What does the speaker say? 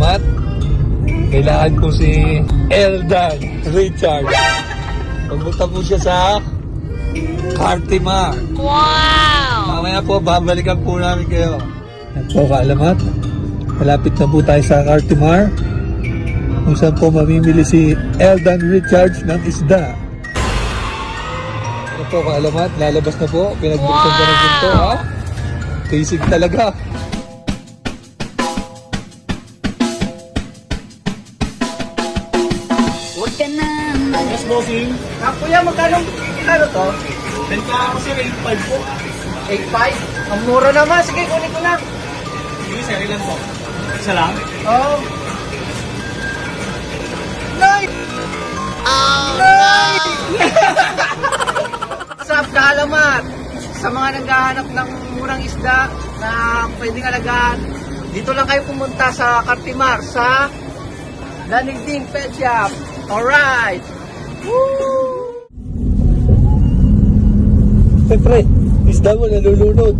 Alamat. Kailangan po si Eldan Richard. Pumunta po siya sa Cartimar. Wow! Mamaya po, babalikan po namin kayo. Yan po, kaalamat. Malapit na po tayo sa Cartimar. Kung saan po mamimili si Eldan Richards ng isda. Yan po, kaalamat. Lalabas na po. Pinagbuksan ka na dito, ha? Basic talaga. Huwag ka na. Yes, bossing. Kuya, magkano to? Benta ako sir, 8.5 po. 8.5? Ang mura naman. Sige, kunin ko lang. Sige sir, ilan po? Isa lang? Oo. Nay! Nay! Sarap kaalamat. Sa mga naghahanap ng murang isda na pwedeng alagaan, dito lang kayo pumunta sa Cartimar, sa Danigding Pet Shop. Alright! Woo! Siyempre, isda mo nalulunod.